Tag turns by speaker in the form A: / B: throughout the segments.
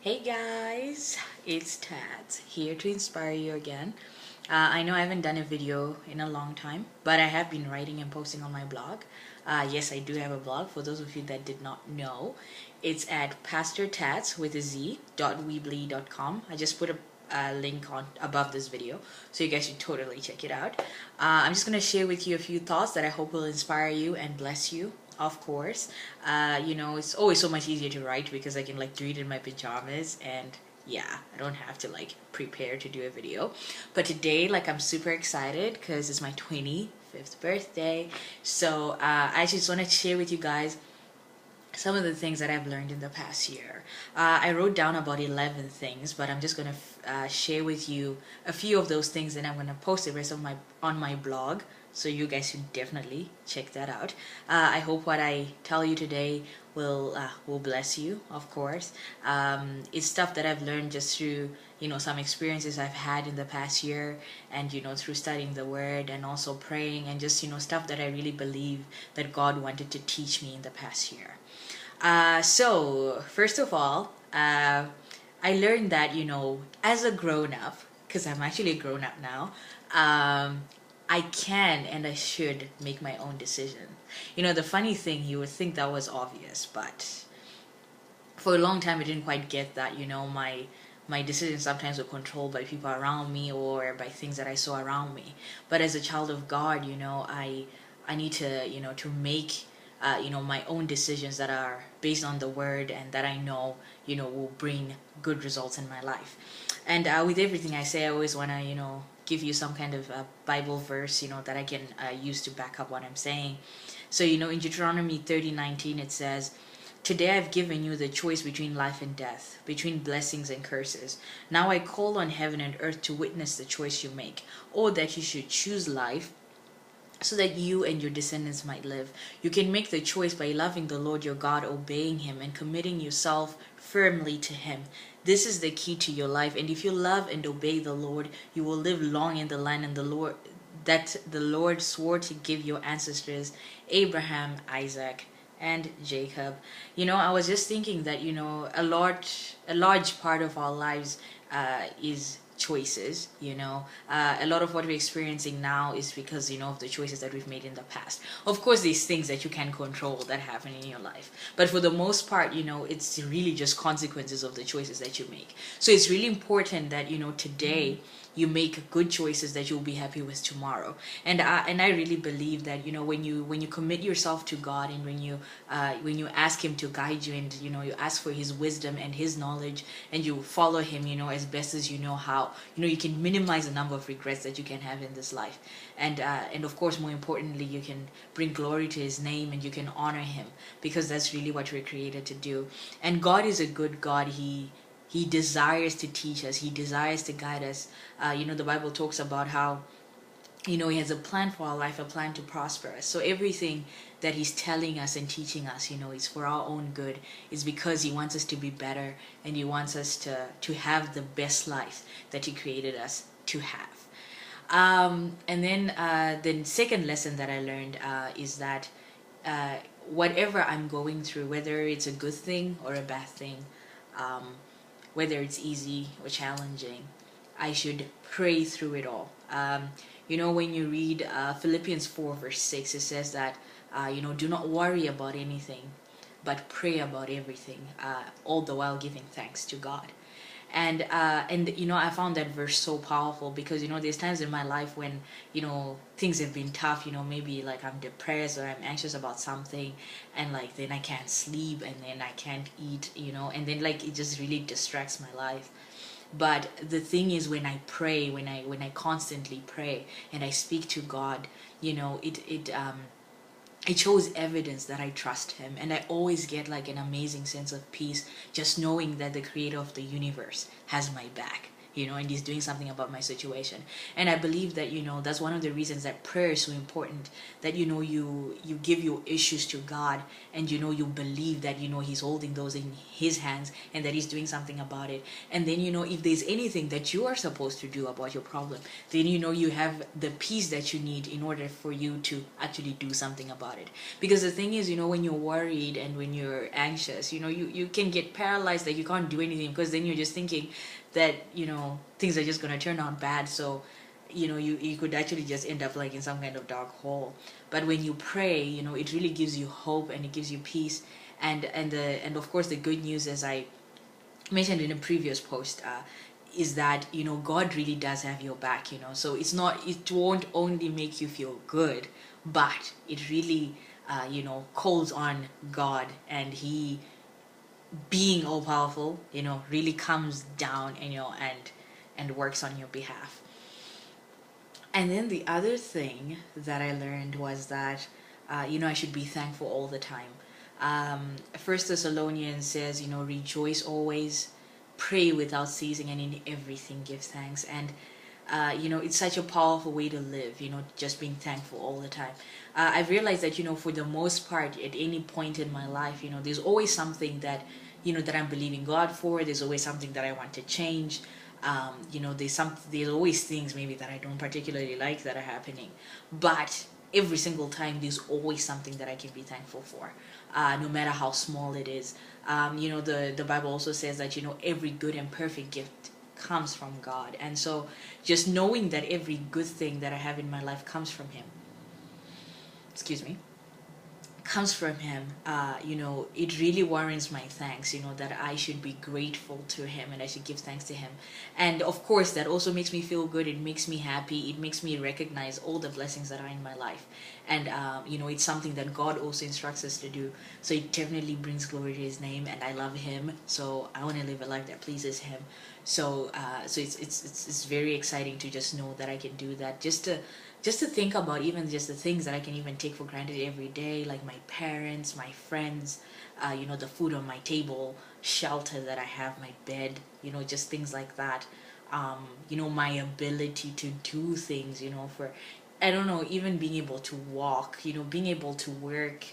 A: Hey guys, it's Tats here to inspire you again. I know I haven't done a video in a long time, but I have been writing and posting on my blog. Yes, I do have a blog. For those of you that did not know, it's at pastortats with a z .weebly.com. I just put a link on above this video, so you guys should totally check it out. I'm just gonna share with you a few thoughts that I hope will inspire you and bless you, of course. It's always so much easier to write because I can like read in my pajamas, and yeah, I don't have to like prepare to do a video. But today, like, I'm super excited because it's my 25th birthday. So I just want to share with you guys some of the things that I've learned in the past year. I wrote down about 11 things, but I'm just gonna share with you a few of those things, and I'm gonna post the rest of my on my blog. So you guys should definitely check that out. I hope what I tell you today will bless you. Of course, it's stuff that I've learned just through some experiences I've had in the past year, and through studying the Word and also praying, and just stuff that I really believe that God wanted to teach me in the past year. So first of all, I learned that as a grown up, because I'm actually a grown up now, I can and I should make my own decision. The funny thing, you would think that was obvious, but for a long time I didn't quite get that. My decisions sometimes were controlled by people around me or by things that I saw around me. But as a child of God, I need to to make my own decisions that are based on the Word, and that I know will bring good results in my life. And with everything I say, I always want to give you some kind of Bible verse that I can use to back up what I'm saying. So in Deuteronomy 30:19 it says, "Today I've given you the choice between life and death, between blessings and curses. Now I call on heaven and earth to witness the choice you make, or that you should choose life so that you and your descendants might live. You can make the choice by loving the Lord your God, obeying Him, and committing yourself firmly to Him. This is the key to your life. And if you love and obey the Lord, you will live long in the land and the Lord swore to give your ancestors, Abraham, Isaac, and Jacob." I was just thinking that a large part of our lives is choices. A lot of what we're experiencing now is because of the choices that we've made in the past. Of course, these things that you can control that happen in your life, but for the most part, it's really just consequences of the choices that you make. So it's really important that today you make good choices that you'll be happy with tomorrow. And I really believe that when you commit yourself to God, and when you ask Him to guide you, and you ask for His wisdom and His knowledge, and you follow Him as best as you know how, you can minimize the number of regrets that you can have in this life. And of course, more importantly, you can bring glory to His name, and you can honor Him, because that's really what we're created to do. And God is a good God. He desires to teach us. He desires to guide us. The Bible talks about how He has a plan for our life, a plan to prosper us. So everything that He's telling us and teaching us, is for our own good. It's because He wants us to be better, and He wants us to have the best life that He created us to have. And then the second lesson that I learned is that whatever I'm going through, whether it's a good thing or a bad thing, whether it's easy or challenging, I should pray through it all. When you read Philippians 4 verse 6, it says that, do not worry about anything, but pray about everything, all the while giving thanks to God. And I found that verse so powerful, because there's times in my life when things have been tough. Maybe like I'm depressed or I'm anxious about something, and like then I can't sleep, and then I can't eat, and then like it just really distracts my life. But the thing is, when I pray, when I constantly pray and I speak to God, it shows evidence that I trust Him, and I always get like an amazing sense of peace just knowing that the creator of the universe has my back, and he's doing something about my situation. And I believe that, that's one of the reasons that prayer is so important, that, you give your issues to God, and, you believe that, he's holding those in his hands, and that he's doing something about it. And then, if there's anything that you are supposed to do about your problem, then, you have the peace that you need in order for you to actually do something about it. Because the thing is, when you're worried and when you're anxious, you can get paralyzed, that you can't do anything, because then you're just thinking that, things are just going to turn out bad. So, you could actually just end up like in some kind of dark hole. But when you pray, it really gives you hope, and it gives you peace. And of course, the good news, as I mentioned in a previous post, is that, God really does have your back. So it won't only make you feel good, but it really calls on God, and he, being all powerful, really comes down, and works on your behalf. And then the other thing that I learned was that, I should be thankful all the time. First Thessalonians says, rejoice always, pray without ceasing, and in everything give thanks. And it's such a powerful way to live, just being thankful all the time. I've realized that, for the most part, at any point in my life, there's always something that, that I'm believing God for. There's always something that I want to change. There's always things maybe that I don't particularly like that are happening. But every single time, there's always something that I can be thankful for, no matter how small it is. The Bible also says that, every good and perfect gift comes from God. And so just knowing that every good thing that I have in my life comes from him, comes from him, it really warrants my thanks, that I should be grateful to him, and I should give thanks to him. And of course, that also makes me feel good. It makes me happy. It makes me recognize all the blessings that are in my life. And, it's something that God also instructs us to do. So it definitely brings glory to his name, and I love him. So I want to live a life that pleases him. So it's very exciting to just know that I can do that. Just to think about even just the things that I can even take for granted every day, like my parents, my friends, the food on my table, shelter that I have, my bed, just things like that. My ability to do things, I don't know, even being able to walk, being able to work,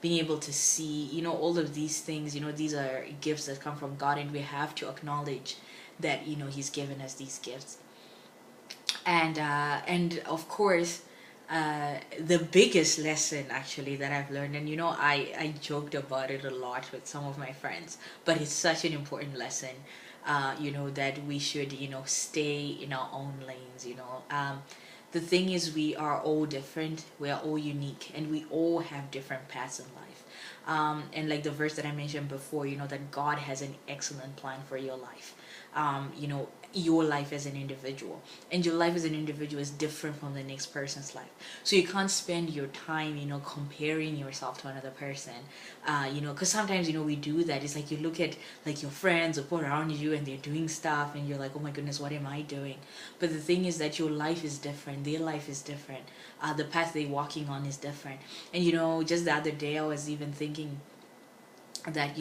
A: being able to see, all of these things, these are gifts that come from God, and we have to acknowledge that, he's given us these gifts. And of course, the biggest lesson actually that I've learned, and I joked about it a lot with some of my friends, but it's such an important lesson, that we should, stay in our own lanes. The thing is, we are all different, we are all unique, and we all have different paths in life. And like the verse that I mentioned before, that God has an excellent plan for your life. Your life as an individual, and your life as an individual is different from the next person's life. So you can't spend your time comparing yourself to another person, because sometimes we do that. It's like you look at like your friends or people around you, and they're doing stuff, and you're like, oh my goodness, what am I doing? But the thing is that your life is different, their life is different, the path they're walking on is different. And just the other day I was even thinking that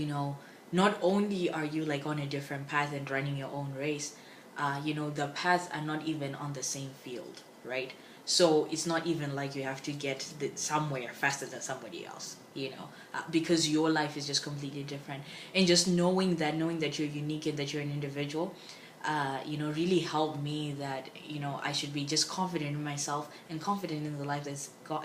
A: not only are you like on a different path and running your own race, the paths are not even on the same field, right? So it's not even like you have to get somewhere faster than somebody else, because your life is just completely different. And just knowing that you're unique and that you're an individual, really helped me that, I should be just confident in myself and confident in the life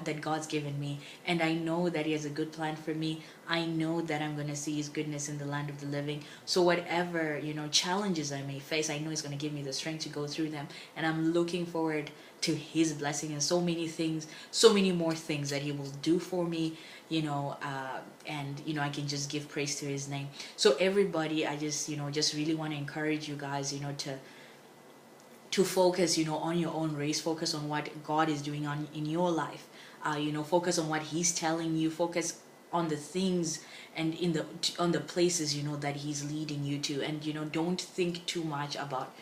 A: that God's given me. And I know that he has a good plan for me. I know that I'm going to see his goodness in the land of the living. So whatever, challenges I may face, I know he's going to give me the strength to go through them. And I'm looking forward to his blessing and so many things, so many more things that he will do for me, and I can just give praise to his name. So everybody, I just just really want to encourage you guys, to focus, on your own race, focus on what God is doing in your life, focus on what he's telling you, focus on the things and on the places, that he's leading you to. And, don't think too much about,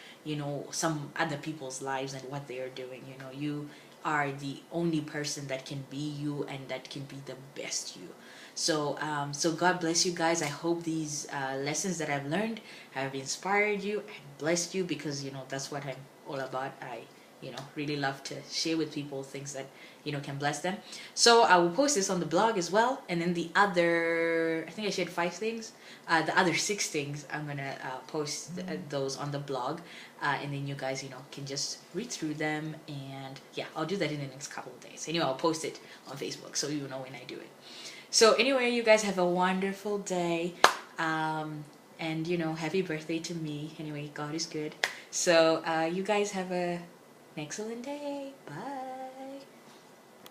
A: some other people's lives and what they are doing. You are the only person that can be you and that can be the best you. So God bless you guys. I hope these lessons that I've learned have inspired you and blessed you, because that's what I'm all about. I really love to share with people things that can bless them. So I will post this on the blog as well, and then the other, I think I shared 5 things. The other 6 things I'm gonna post those on the blog, and then you guys can just read through them, and yeah, I'll do that in the next couple of days. Anyway, I'll post it on Facebook so you know when I do it. So anyway, you guys have a wonderful day. And happy birthday to me. Anyway, God is good. So you guys have an excellent day. Bye.